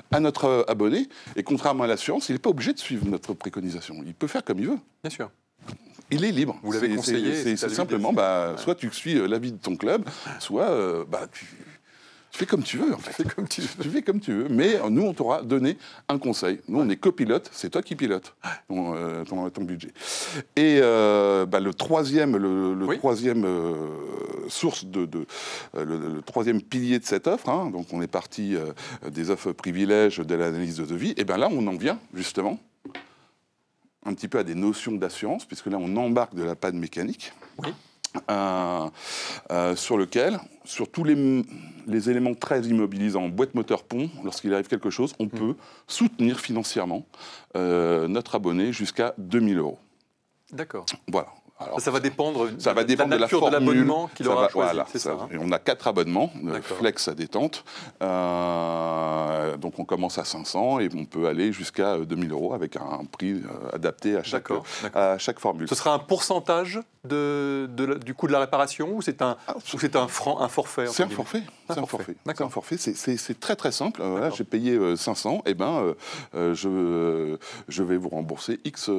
S4: à notre abonné. Et contrairement à l'assurance, il n'est pas obligé de suivre notre préconisation. Il peut faire comme il veut.
S1: Bien sûr.
S4: Il est libre.
S1: Vous l'avez conseillé.
S4: C'est simplement, soit tu suis l'avis de ton club, soit tu fais comme tu veux. En fait. Tu fais comme tu veux. Mais nous, on t'aura donné un conseil. Nous, on est copilote. C'est toi qui pilotes ton budget. Et le troisième source le troisième pilier de cette offre. Donc, on est parti des offres privilèges de l'analyse de devis. Et bien là, on en vient justement un petit peu à des notions d'assurance, puisque là, on embarque de la panne mécanique, sur lequel, sur tous les éléments très immobilisants, boîte moteur pont, lorsqu'il arrive quelque chose, on peut soutenir financièrement notre abonné jusqu'à 2 000 €.
S1: D'accord.
S4: Voilà. Alors,
S1: ça va dépendre
S4: de la
S1: nature
S4: formule,
S1: de l'abonnement qu'il aura choisi.
S4: Voilà,
S1: c'est ça.
S4: Et on a 4 abonnements, flex à détente. Donc on commence à 500 et on peut aller jusqu'à 2 000 € avec un prix adapté à chaque formule.
S1: Ce sera un pourcentage du coût de la réparation ou c'est un forfait?
S4: C'est un forfait. C'est un forfait. C'est très très simple. Voilà, j'ai payé 500, et je vais vous rembourser X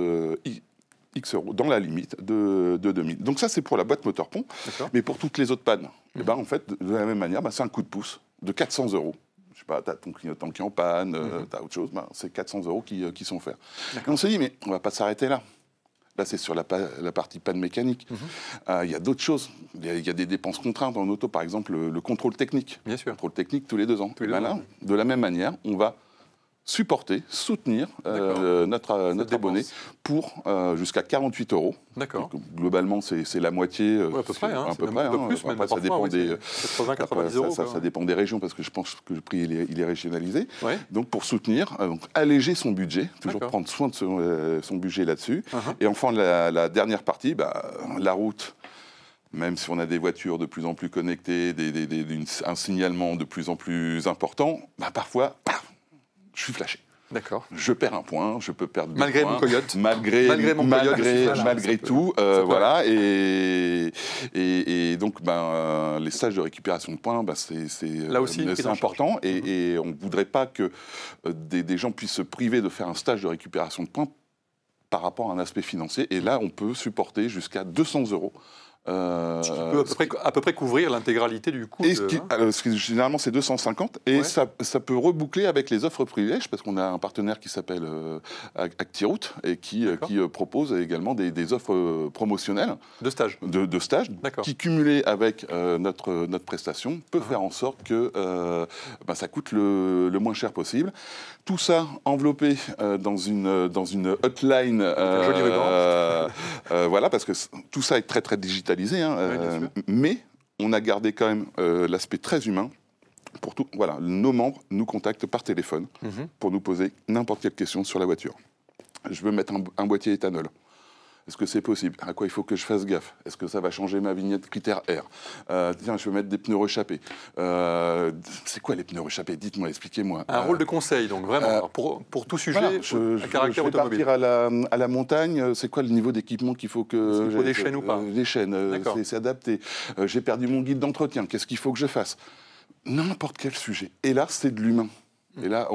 S4: euros dans la limite de 2000. Donc ça, c'est pour la boîte moteur pont. Mais pour toutes les autres pannes, en fait, de la même manière, c'est un coup de pouce de 400 €. Je sais pas, tu as ton clignotant qui est en panne, tu as autre chose, c'est 400 € qui sont offerts. Et on s'est dit, mais on ne va pas s'arrêter là. Là, c'est sur la partie panne mécanique. Il y a d'autres choses. Il y a des dépenses contraintes en auto, par exemple, le contrôle technique.
S1: Bien sûr.
S4: Le contrôle technique tous les 2 ans. De la même manière, on va soutenir notre abonné pour jusqu'à 48 €.
S1: D'accord.
S4: Donc, globalement, c'est la moitié.
S1: À peu près.
S4: Un peu près.
S1: Un peu plus,
S4: Après, ça dépend des
S1: 80-90 €.
S4: Ça dépend des régions, parce que je pense que le prix il est régionalisé. Donc, pour soutenir, alléger son budget, toujours prendre soin de son budget là-dessus. Et enfin, la dernière partie, la route. Même si on a des voitures de plus en plus connectées, un signalement de plus en plus important, parfois, je suis flashé.
S1: D'accord.
S4: Je perds un point, je peux perdre
S1: malgré
S4: points.
S1: Mon coyote.
S4: Malgré tout, voilà. Et donc, les stages de récupération de points, c'est important. Et on ne voudrait pas que des gens puissent se priver de faire un stage de récupération de points par rapport à un aspect financier. Et là, on peut supporter jusqu'à 200 €.
S1: Ce qui peut à peu près couvrir l'intégralité du coût.
S4: Généralement, c'est 250 et ça peut reboucler avec les offres privilèges, parce qu'on a un partenaire qui s'appelle ActiRoute et qui propose également des offres promotionnelles
S1: de stage,
S4: qui, cumulées avec notre prestation, peut faire en sorte que ça coûte le moins cher possible. Tout ça enveloppé dans une hotline.
S1: Un joli ruban.
S4: Voilà, parce que tout ça est très très digitalisé. Mais on a gardé quand même l'aspect très humain. Pour tout, voilà, nos membres nous contactent par téléphone pour nous poser n'importe quelle question sur la voiture. Je veux mettre un boîtier éthanol. Est-ce que c'est possible? À quoi il faut que je fasse gaffe? Est-ce que ça va changer ma vignette critère R? Tiens, je veux mettre des pneus rechappés. C'est quoi les pneus rechappés? Dites-moi, expliquez-moi.
S1: Un rôle de conseil, donc vraiment, pour tout sujet à caractère automobile.
S4: Je vais partir à la montagne, c'est quoi le niveau d'équipement qu'il faut que...
S1: Il faut des chaînes ou pas?
S4: Des chaînes, c'est adapté. J'ai perdu mon guide d'entretien, qu'est-ce qu'il faut que je fasse? N'importe quel sujet. Et là, c'est de l'humain. Et là,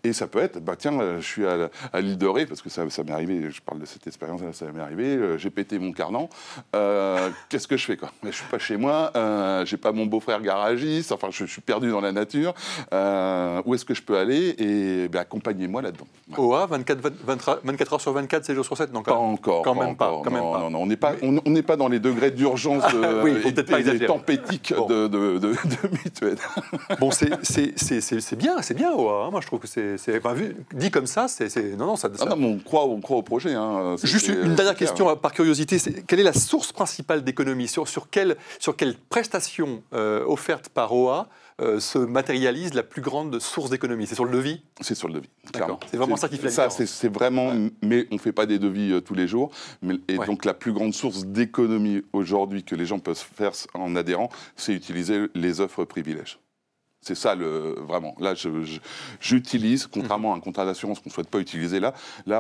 S4: et ça peut être, tiens, je suis à l'île de Ré, parce que ça m'est arrivé, je parle de cette expérience-là, ça m'est arrivé, j'ai pété mon cardan, qu'est-ce que je fais, quoi? Je suis pas chez moi, j'ai pas mon beau-frère garagiste, enfin, je suis perdu dans la nature, où est-ce que je peux aller? Et accompagnez-moi là-dedans.
S1: Ouais. OA, 24 heures sur 24, 7 jours sur 7? Non,
S4: pas encore.
S1: Quand même pas.
S4: Non, on n'est pas dans les degrés d'urgence et tempétiques de Mutued.
S1: Bon, c'est bien, OA. Hein. Moi, je trouve que c'est dit comme ça, non, ça.
S4: Non, mais on croit au projet. Hein.
S1: Juste une dernière question par curiosité. Quelle est la source principale d'économie? Sur quelle prestation offerte par OA se matérialise la plus grande source d'économie? C'est sur le devis?
S4: C'est sur le devis, clairement.
S1: C'est vraiment ça qui fait la différence.
S4: C'est vraiment, mais on ne fait pas des devis tous les jours. Donc la plus grande source d'économie aujourd'hui que les gens peuvent faire en adhérant, c'est utiliser les offres privilèges. C'est ça, vraiment. Là, j'utilise, contrairement à un contrat d'assurance qu'on ne souhaite pas utiliser là,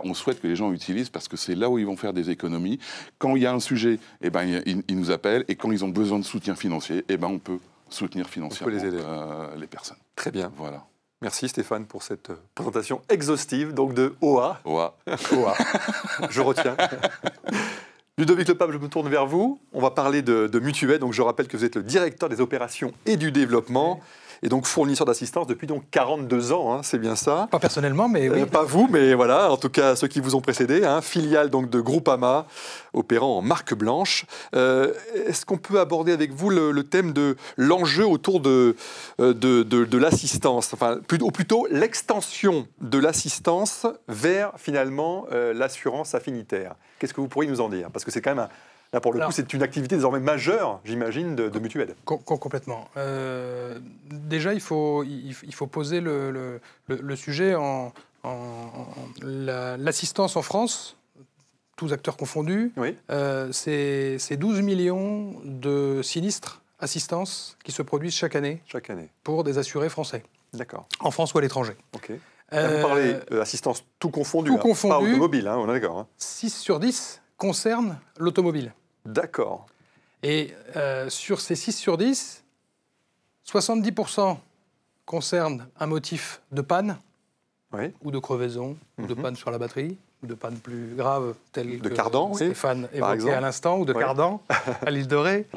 S4: on souhaite que les gens utilisent parce que c'est là où ils vont faire des économies. Quand il y a un sujet, ils nous appellent. Et quand ils ont besoin de soutien financier, on peut soutenir financièrement les personnes.
S1: Très bien.
S4: Voilà.
S1: Merci Stéphane pour cette présentation exhaustive donc de OA.
S4: OA.
S1: Je retiens. Ludovic Lepape, je me tourne vers vous. On va parler de Mutued. Donc je rappelle que vous êtes le directeur des opérations et du développement. Et donc fournisseur d'assistance depuis donc 42 ans, hein, c'est bien ça?
S3: Pas personnellement, mais oui.
S1: Pas vous, mais voilà, en tout cas ceux qui vous ont précédé, hein, filiale donc de Groupama, opérant en marque blanche. Est-ce qu'on peut aborder avec vous le thème de l'enjeu autour de l'assistance, enfin, ou plutôt l'extension de l'assistance vers finalement l'assurance affinitaire? Qu'est-ce que vous pourriez nous en dire? Parce que c'est quand même là, pour le coup, c'est une activité désormais majeure, j'imagine, de Mutued.
S3: Complètement. Déjà, il faut poser le sujet en l'assistance en France, tous acteurs confondus.
S1: Oui.
S3: C'est 12 millions de sinistres assistance qui se produisent chaque année pour des assurés français.
S1: D'accord.
S3: En France ou à l'étranger.
S1: Ok. Là, vous parlez d'assistance tout confondu, pas automobile, hein, on est d'accord. Hein.
S3: 6 sur 10 concernent l'automobile.
S1: D'accord.
S3: Et sur ces 6 sur 10, 70% concernent un motif de panne, ou de crevaison, ou de panne sur la batterie, ou de panne plus grave, telle que
S1: cardan,
S3: Stéphane évoquait à l'instant, ou de cardan, à l'île de Ré.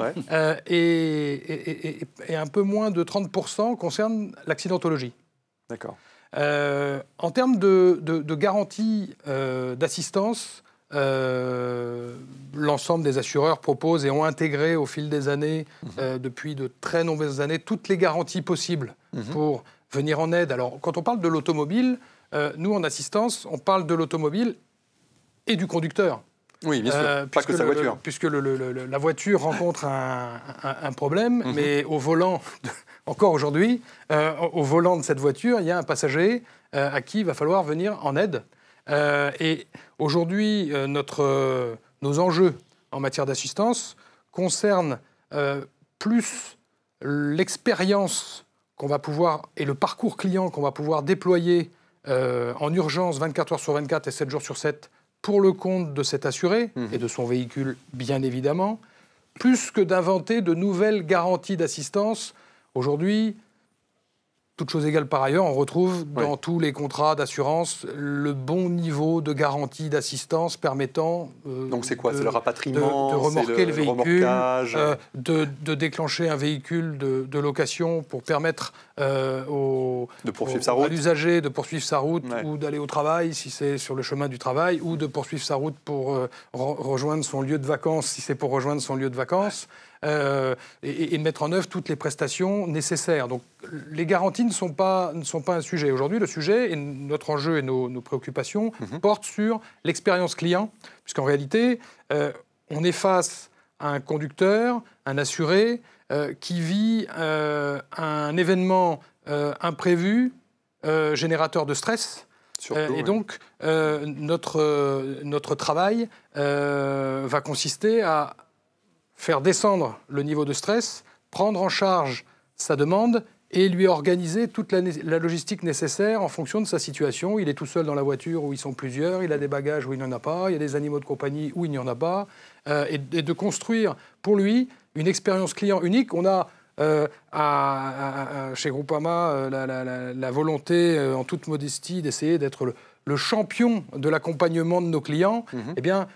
S3: Et un peu moins de 30% concernent l'accidentologie.
S1: D'accord.
S3: En termes de garantie d'assistance, l'ensemble des assureurs proposent et ont intégré au fil des années, depuis de très nombreuses années, toutes les garanties possibles pour venir en aide. Alors, quand on parle de l'automobile, nous, en assistance, on parle de l'automobile et du conducteur.
S1: Oui, bien sûr, pas que sa voiture.
S3: Puisque la voiture rencontre un problème, mais au volant, encore aujourd'hui, au volant de cette voiture, il y a un passager à qui il va falloir venir en aide. Et aujourd'hui, nos enjeux en matière d'assistance concernent plus l'expérience qu'on va pouvoir et le parcours client qu'on va pouvoir déployer en urgence 24 heures sur 24 et 7 jours sur 7 pour le compte de cet assuré et de son véhicule, bien évidemment, plus que d'inventer de nouvelles garanties d'assistance. Aujourd'hui, toutes choses égales par ailleurs, on retrouve dans tous les contrats d'assurance le bon niveau de garantie d'assistance permettant
S1: donc c'est quoi? C'est le rapatriement,
S3: de remorquer le véhicule, de déclencher un véhicule de location pour permettre à l'usager de poursuivre sa route ou d'aller au travail si c'est sur le chemin du travail, ou de poursuivre sa route pour rejoindre son lieu de vacances si c'est pour rejoindre son lieu de vacances. Et mettre en œuvre toutes les prestations nécessaires. Donc les garanties ne sont pas un sujet. Aujourd'hui, le sujet, et notre enjeu et nos préoccupations portent sur l'expérience client, puisqu'en réalité, on est face à un conducteur, un assuré, qui vit un événement imprévu, générateur de stress. Surtout, et donc, notre travail va consister à faire descendre le niveau de stress, prendre en charge sa demande et lui organiser toute la logistique nécessaire en fonction de sa situation. Il est tout seul dans la voiture où ils sont plusieurs, il a des bagages où il n'y en a pas, il y a des animaux de compagnie où il n'y en a pas, et de construire pour lui une expérience client unique. On a chez Groupama la volonté, en toute modestie, d'essayer d'être le champion de l'accompagnement de nos clients, eh bien,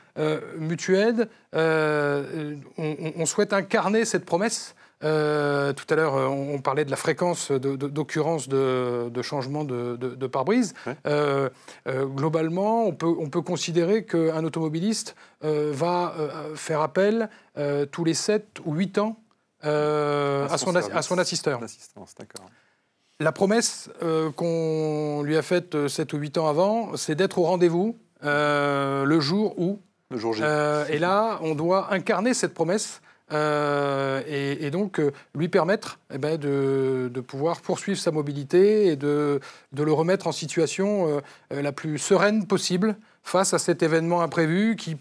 S3: Mutuaide, on souhaite incarner cette promesse. Tout à l'heure, on parlait de la fréquence d'occurrence de changement de pare-brise. Ouais. Globalement, on peut considérer qu'un automobiliste va faire appel tous les 7 ou 8 ans à son assisteur.
S1: D'accord.
S3: La promesse qu'on lui a faite 7 ou 8 ans avant, c'est d'être au rendez-vous le jour où.
S1: Le jour J.
S3: Et là, on doit incarner cette promesse et donc lui permettre de pouvoir poursuivre sa mobilité et de le remettre en situation la plus sereine possible face à cet événement imprévu qui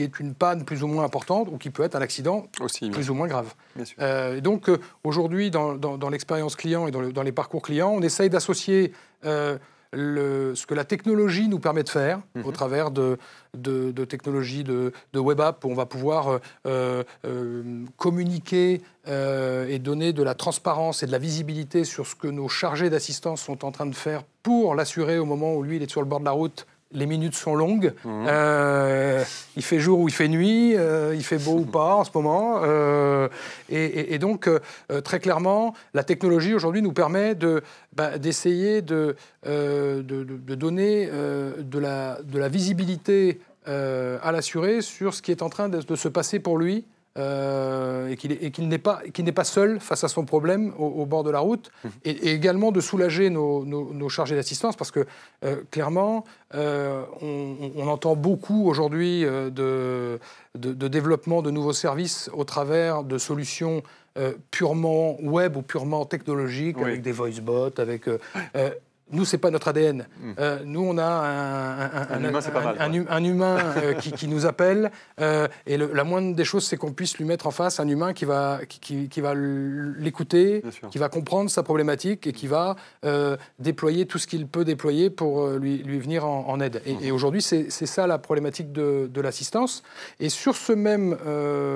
S3: est une panne plus ou moins importante ou qui peut être un accident aussi, plus ou moins grave.
S1: Bien sûr.
S3: Et donc, aujourd'hui, dans l'expérience client et dans les parcours clients, on essaye d'associer ce que la technologie nous permet de faire au travers de technologies de web app où on va pouvoir communiquer et donner de la transparence et de la visibilité sur ce que nos chargés d'assistance sont en train de faire pour l'assurer au moment où lui, il est sur le bord de la route. Les minutes sont longues, il fait jour ou il fait nuit, il fait beau ou pas en ce moment. Et donc, très clairement, la technologie aujourd'hui nous permet d'essayer de donner de la visibilité à l'assuré sur ce qui est en train de se passer pour lui. Et qu'il n'est pas seul face à son problème au bord de la route, et également de soulager nos chargés d'assistance, parce que clairement, on entend beaucoup aujourd'hui de développement de nouveaux services au travers de solutions purement web ou purement technologiques, avec des voice bots, avec... Nous, c'est pas notre ADN. Nous, on a un humain qui nous appelle, et la moindre des choses, c'est qu'on puisse lui mettre en face un humain qui va l'écouter, qui va comprendre sa problématique et qui va déployer tout ce qu'il peut déployer pour lui venir en aide. Et aujourd'hui, c'est ça la problématique de l'assistance. Et sur ce même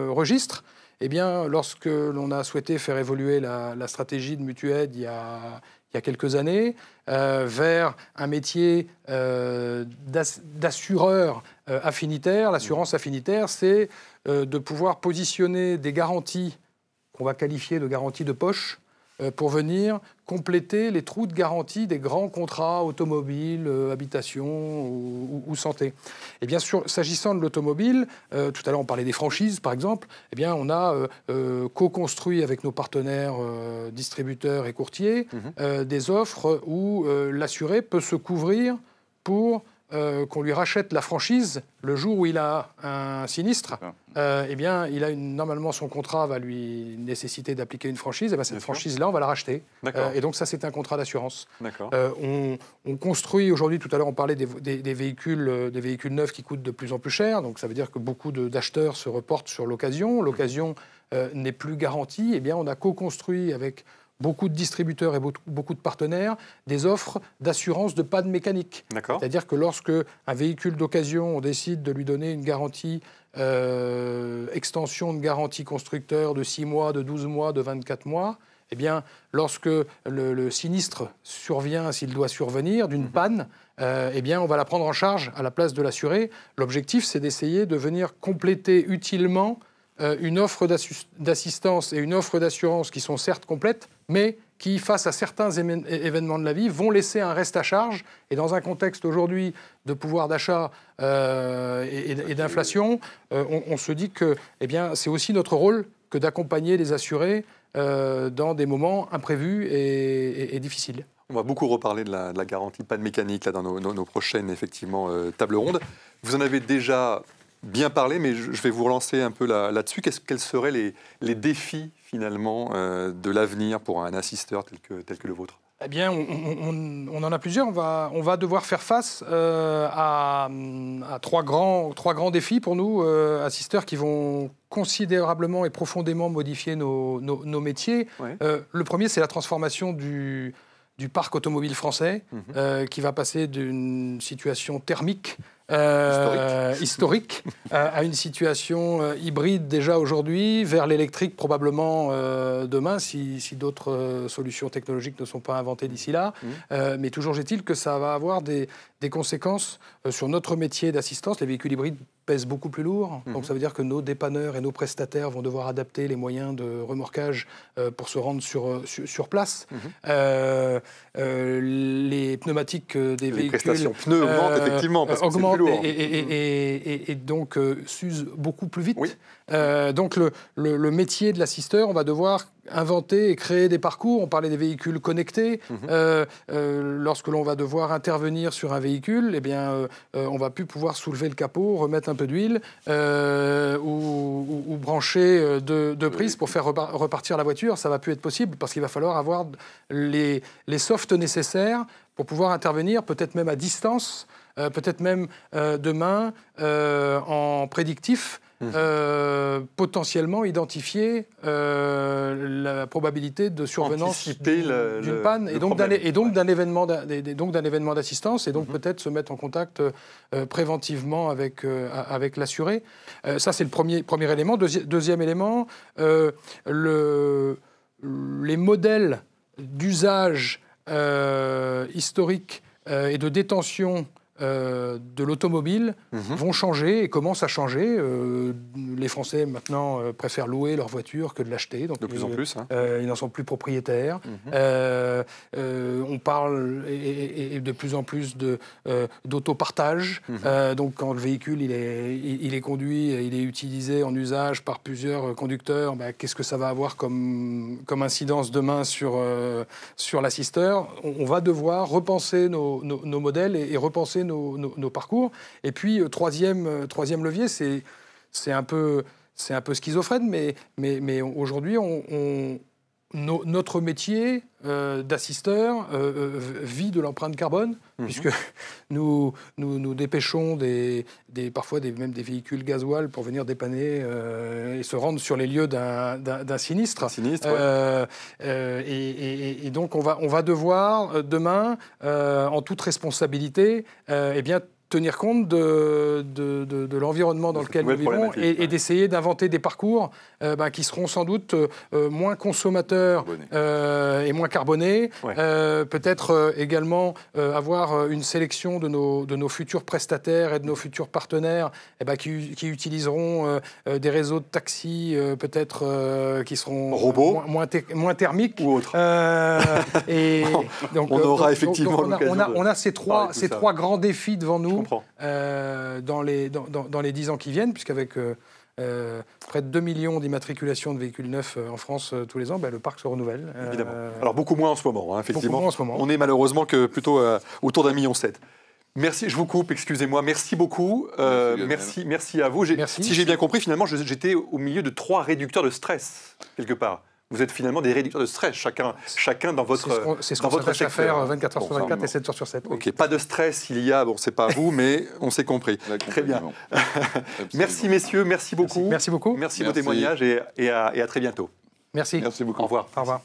S3: registre, eh bien, lorsque l'on a souhaité faire évoluer la stratégie de Mutuaide il y a quelques années, vers un métier d'assureur affinitaire. L'assurance affinitaire, c'est de pouvoir positionner des garanties qu'on va qualifier de garanties de poche pour venir compléter les trous de garantie des grands contrats automobiles, habitation ou santé. Et bien sûr, s'agissant de l'automobile, tout à l'heure on parlait des franchises par exemple, eh bien on a co-construit avec nos partenaires distributeurs et courtiers des offres où l'assuré peut se couvrir pour qu'on lui rachète la franchise le jour où il a un sinistre. Eh bien, normalement, son contrat va lui nécessiter d'appliquer une franchise. Et bien, cette franchise-là, on va la racheter. Et donc, ça, c'est un contrat d'assurance. On construit aujourd'hui, tout à l'heure, on parlait des véhicules neufs qui coûtent de plus en plus cher. Donc, ça veut dire que beaucoup d'acheteurs se reportent sur l'occasion. L'occasion n'est plus garantie. Eh bien, on a co-construit avec beaucoup de distributeurs et beaucoup de partenaires, des offres d'assurance de panne mécanique. C'est-à-dire que lorsque un véhicule d'occasion, on décide de lui donner une garantie, extension de garantie constructeur de 6 mois, de 12 mois, de 24 mois, eh bien, lorsque le sinistre survient, s'il doit survenir, d'une panne, eh bien, on va la prendre en charge à la place de l'assuré. L'objectif, c'est d'essayer de venir compléter utilement une offre d'assistance et une offre d'assurance qui sont certes complètes, mais qui, face à certains événements de la vie, vont laisser un reste à charge. Et dans un contexte aujourd'hui de pouvoir d'achat et d'inflation, on se dit que c'est aussi notre rôle que d'accompagner les assurés dans des moments imprévus et difficiles.
S1: On va beaucoup reparler de la garantie panne mécanique là, dans nos prochaines tables rondes. Vous en avez déjà bien parlé, mais je vais vous relancer un peu là-dessus. Quels seraient les défis, finalement, de l'avenir pour un assisteur tel que le vôtre ?
S3: Eh bien, on en a plusieurs. On va devoir faire face à trois grands défis pour nous, assisteurs, qui vont considérablement et profondément modifier nos métiers. Le premier, c'est la transformation du parc automobile français, qui va passer d'une situation thermique historique à une situation hybride déjà aujourd'hui, vers l'électrique probablement demain, si d'autres solutions technologiques ne sont pas inventées d'ici là. Mais toujours est-il que ça va avoir des conséquences sur notre métier d'assistance. Les véhicules hybrides pèsent beaucoup plus lourd, donc ça veut dire que nos dépanneurs et nos prestataires vont devoir adapter les moyens de remorquage pour se rendre sur place. Les pneumatiques des véhicules... Les
S1: prestations pneus augmentent effectivement, parce que c'est plus lourd.
S3: Et donc s'usent beaucoup plus vite. Oui. Donc le métier de l'assisteur, on va devoir inventer et créer des parcours. On parlait des véhicules connectés. Lorsque l'on va devoir intervenir sur un véhicule, eh bien, on va plus pouvoir soulever le capot, remettre un peu d'huile ou brancher deux prises pour faire repartir la voiture. Ça va plus être possible parce qu'il va falloir avoir les softs nécessaires pour pouvoir intervenir, peut-être même à distance, peut-être même demain en prédictif. Potentiellement identifier la probabilité de survenance d'une panne et donc d'un événement d'assistance et donc peut-être se mettre en contact préventivement avec l'assuré. Ça, c'est le premier élément. Deuxième élément, les modèles d'usage historique et de détention de l'automobile vont changer et commencent à changer. Les Français maintenant préfèrent louer leur voiture que de l'acheter. Donc
S1: de plus en plus.
S3: Ils n'en sont plus propriétaires. On parle et de plus en plus d'autopartage. Donc quand le véhicule il est conduit, il est utilisé en usage par plusieurs conducteurs, qu'est-ce que ça va avoir comme incidence demain sur l'assisteur? On va devoir repenser nos modèles et repenser nos parcours. Et puis, troisième levier, c'est un peu schizophrène, mais aujourd'hui, notre métier d'assisteur vit de l'empreinte carbone, puisque nous dépêchons parfois même des véhicules gasoil pour venir dépanner et se rendre sur les lieux d'un sinistre. Et donc on va devoir demain, en toute responsabilité, tenir compte de l'environnement dans lequel nous vivons et d'essayer d'inventer des parcours qui seront sans doute moins consommateurs et moins carbonés. Peut-être également avoir une sélection de nos futurs prestataires et de nos futurs partenaires qui utiliseront des réseaux de taxis peut-être qui seront
S1: robots,
S3: moins thermiques.
S1: Ou autres.
S3: Donc,
S1: on aura effectivement l'occasion.
S3: On a ces trois grands défis devant nous. Dans les 10 ans qui viennent, puisqu'avec près de 2 millions d'immatriculations de véhicules neufs en France tous les ans, le parc se renouvelle.
S1: Évidemment. Alors beaucoup moins en ce moment, effectivement.
S3: Beaucoup moins en ce moment.
S1: On est malheureusement que plutôt autour d'1,7 million. Merci, je vous coupe, excusez-moi. Merci beaucoup. Merci à vous. Si j'ai bien compris, finalement, j'étais au milieu de 3 réducteurs de stress, quelque part. Vous êtes finalement des réducteurs de stress, chacun dans votre
S3: C'est ce qu'on s'attache à faire 24 heures sur 24 et 7 heures sur 7.
S1: Ok, pas de stress, c'est pas vous, mais on s'est compris. Très bien. Merci messieurs, merci beaucoup.
S3: Merci beaucoup.
S1: Merci de vos témoignages et à très bientôt.
S3: Merci.
S4: Merci beaucoup.
S1: Au revoir.
S3: Au revoir.